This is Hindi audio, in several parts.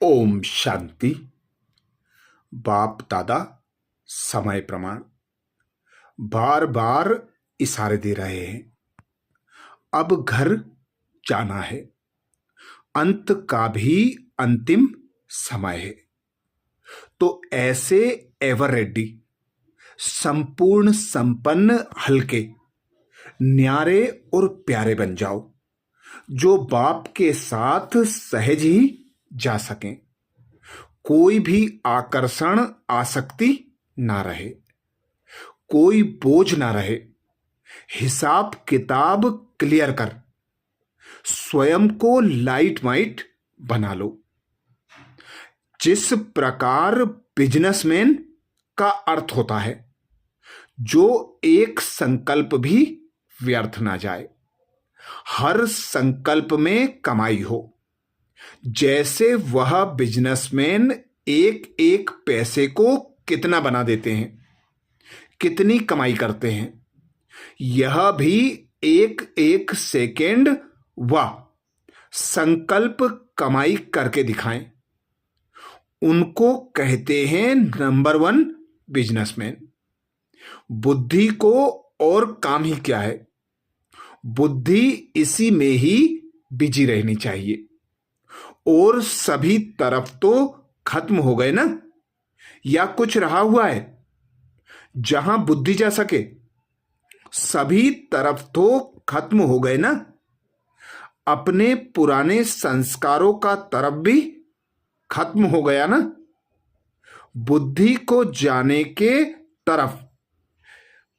ओम शांति। बाप दादा समय प्रमाण बार बार इशारे दे रहे हैं। अब घर जाना है। अंत का भी अंतिम समय है। तो ऐसे एवर रेडी, संपूर्ण संपन्न, हल्के, न्यारे और प्यारे बन जाओ, जो बाप के साथ सहज ही जा सकें। कोई भी आकर्षण, आसक्ति ना रहे, कोई बोझ ना रहे। हिसाब किताब क्लियर कर स्वयं को लाइट माइट बना लो। जिस प्रकार बिजनेसमैन का अर्थ होता है, जो एक संकल्प भी व्यर्थ ना जाए, हर संकल्प में कमाई हो। जैसे वह बिजनेसमैन एक एक पैसे को कितना बना देते हैं, कितनी कमाई करते हैं, यह भी एक एक सेकेंड व संकल्प कमाई करके दिखाएं। उनको कहते हैं नंबर 1 बिजनेसमैन। बुद्धि को और काम ही क्या है, बुद्धि इसी में ही बिजी रहनी चाहिए। और सभी तरफ तो खत्म हो गए ना, या कुछ रहा हुआ है जहां बुद्धि जा सके? सभी तरफ तो खत्म हो गए ना। अपने पुराने संस्कारों का तरफ भी खत्म हो गया ना। बुद्धि को जाने के तरफ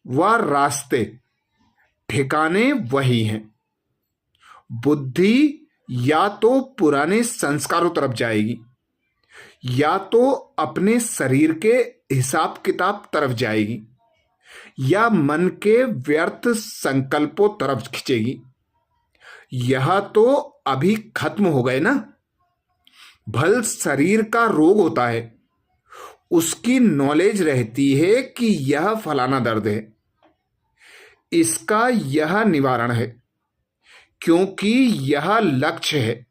वह रास्ते, ठिकाने वही हैं। बुद्धि या तो पुराने संस्कारों तरफ जाएगी, या तो अपने शरीर के हिसाब किताब तरफ जाएगी, या मन के व्यर्थ संकल्पों तरफ खींचेगी। यह तो अभी खत्म हो गए ना। भल शरीर का रोग होता है, उसकी नॉलेज रहती है कि यह फलाना दर्द है, इसका यह निवारण है, क्योंकि यह लक्ष्य है।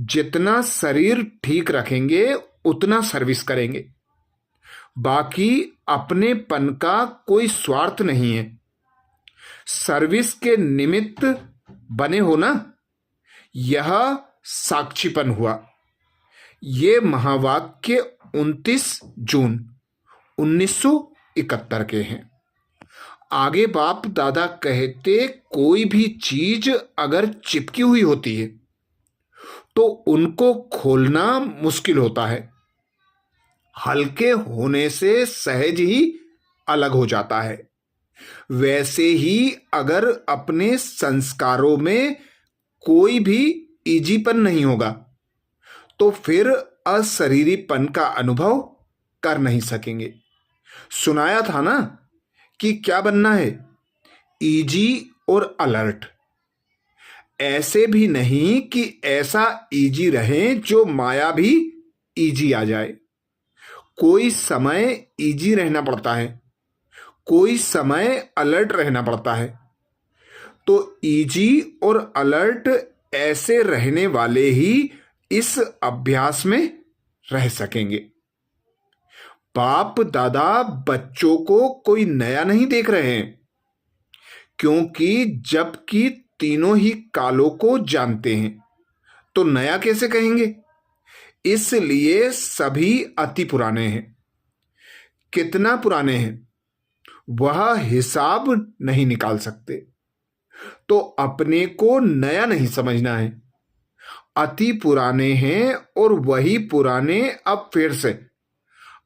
जितना शरीर ठीक रखेंगे उतना सर्विस करेंगे। बाकी अपनेपन का कोई स्वार्थ नहीं है। सर्विस के निमित्त बने हो ना, यह साक्षीपन हुआ। ये महावाक्य 29 जून 1971 के हैं। आगे बाप दादा कहते, कोई भी चीज अगर चिपकी हुई होती है तो उनको खोलना मुश्किल होता है। हल्के होने से सहज ही अलग हो जाता है। वैसे ही अगर अपने संस्कारों में कोई भी इजीपन नहीं होगा तो फिर अशरीरीपन का अनुभव कर नहीं सकेंगे। सुनाया था ना कि क्या बनना है, इजी और अलर्ट। ऐसे भी नहीं कि ऐसा इजी रहे जो माया भी इजी आ जाए। कोई समय इजी रहना पड़ता है, कोई समय अलर्ट रहना पड़ता है। तो इजी और अलर्ट ऐसे रहने वाले ही इस अभ्यास में रह सकेंगे। बाप दादा बच्चों को कोई नया नहीं देख रहे हैं, क्योंकि जबकि तीनों ही कालों को जानते हैं तो नया कैसे कहेंगे। इसलिए सभी अति पुराने हैं। कितना पुराने हैं वह हिसाब नहीं निकाल सकते। तो अपने को नया नहीं समझना है। अति पुराने हैं और वही पुराने अब फिर से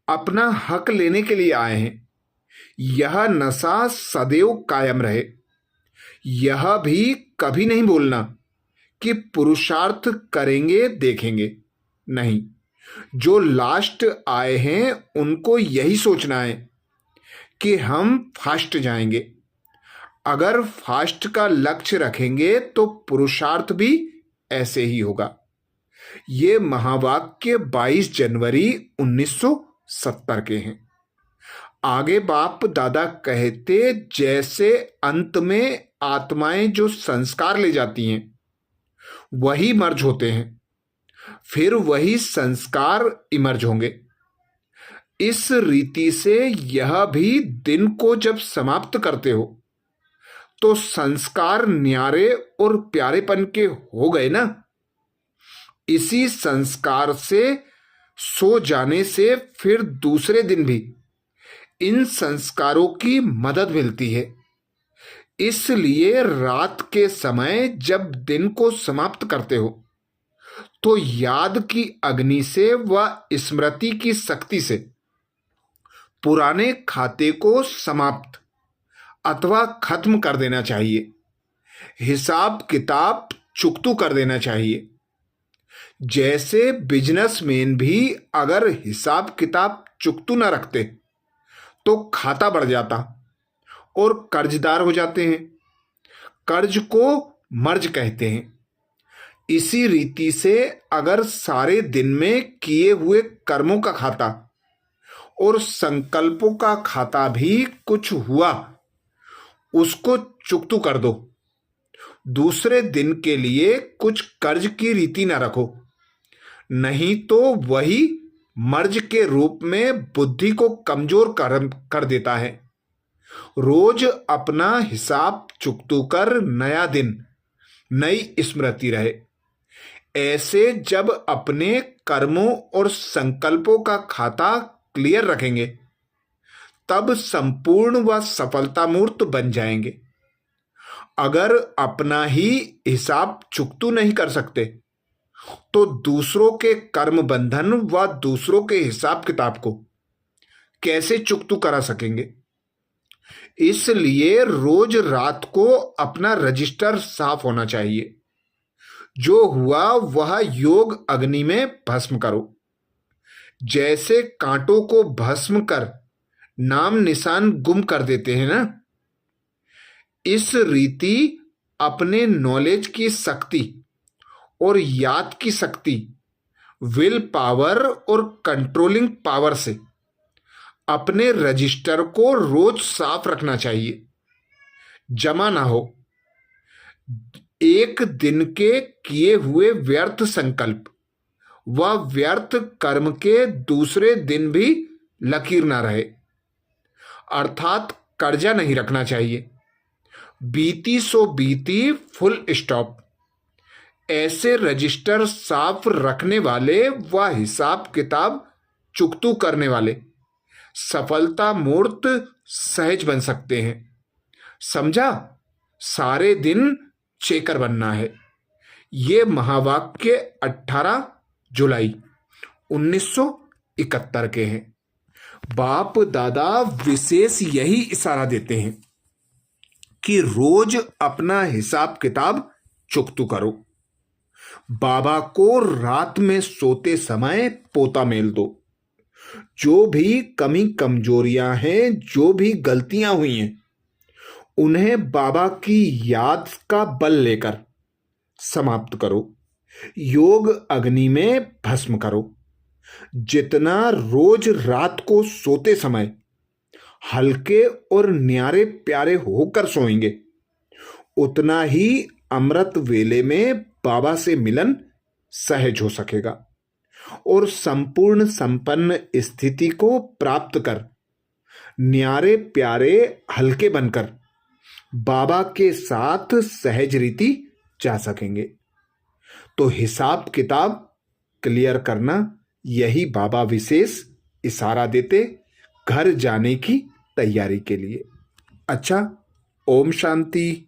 अपना हक लेने के लिए आए हैं। यह नशा सदैव कायम रहे। यह भी कभी नहीं बोलना कि पुरुषार्थ करेंगे देखेंगे। नहीं, जो लास्ट आए हैं उनको यही सोचना है कि हम फास्ट जाएंगे। अगर फास्ट का लक्ष्य रखेंगे तो पुरुषार्थ भी ऐसे ही होगा। ये महावाक्य 22 जनवरी 1970 के हैं। आगे बाप दादा कहते, जैसे अंत में आत्माएं जो संस्कार ले जाती हैं वही मर्ज होते हैं, फिर वही संस्कार इमर्ज होंगे। इस रीति से यह भी दिन को जब समाप्त करते हो तो संस्कार न्यारे और प्यारेपन के हो गए ना। इसी संस्कार से सो जाने से फिर दूसरे दिन भी इन संस्कारों की मदद मिलती है। इसलिए रात के समय जब दिन को समाप्त करते हो तो याद की अग्नि से व स्मृति की शक्ति से पुराने खाते को समाप्त अथवा खत्म कर देना चाहिए। हिसाब किताब चुकतू कर देना चाहिए। जैसे बिजनेसमैन भी अगर हिसाब किताब चुकतू न रखते तो खाता बढ़ जाता और कर्जदार हो जाते हैं। कर्ज को मर्ज कहते हैं। इसी रीति से अगर सारे दिन में किए हुए कर्मों का खाता और संकल्पों का खाता भी कुछ हुआ उसको चुकतू कर दो। दूसरे दिन के लिए कुछ कर्ज की रीति न रखो, नहीं तो वही मर्ज के रूप में बुद्धि को कमजोर कर देता है। रोज अपना हिसाब चुकतू कर नया दिन नई स्मृति रहे। ऐसे जब अपने कर्मों और संकल्पों का खाता क्लियर रखेंगे तब संपूर्ण व सफलता मूर्त बन जाएंगे। अगर अपना ही हिसाब चुकतू नहीं कर सकते तो दूसरों के कर्म बंधन व दूसरों के हिसाब किताब को कैसे चुकतू करा सकेंगे। इसलिए रोज रात को अपना रजिस्टर साफ होना चाहिए। जो हुआ वह योग अग्नि में भस्म करो। जैसे कांटों को भस्म कर नाम निशान गुम कर देते हैं ना, इस रीति अपने नॉलेज की शक्ति और याद की शक्ति, विल पावर और कंट्रोलिंग पावर से अपने रजिस्टर को रोज साफ रखना चाहिए, जमा ना हो। एक दिन के किए हुए व्यर्थ संकल्प व व्यर्थ कर्म के दूसरे दिन भी लकीर ना रहे, अर्थात कर्जा नहीं रखना चाहिए। बीती सो बीती, फुल स्टॉप। ऐसे रजिस्टर साफ रखने वाले व हिसाब किताब चुकतू करने वाले सफलता मूर्त सहज बन सकते हैं। समझा? सारे दिन चेकर बनना है। ये महावाक्य 18 जुलाई 1971 के हैं। बाप दादा विशेष यही इशारा देते हैं कि रोज अपना हिसाब किताब चुकतू करो। बाबा को रात में सोते समय पोता मेल दो। जो भी कमी कमजोरियां हैं, जो भी गलतियां हुई हैं, उन्हें बाबा की याद का बल लेकर समाप्त करो। योग अग्नि में भस्म करो। जितना रोज रात को सोते समय हल्के और न्यारे प्यारे होकर सोएंगे, उतना ही अमृत वेले में बाबा से मिलन सहज हो सकेगा और संपूर्ण संपन्न स्थिति को प्राप्त कर न्यारे प्यारे हल्के बनकर बाबा के साथ सहज रीति जा सकेंगे। तो हिसाब किताब क्लियर करना, यही बाबा विशेष इशारा देते घर जाने की तैयारी के लिए। अच्छा, ओम शांति।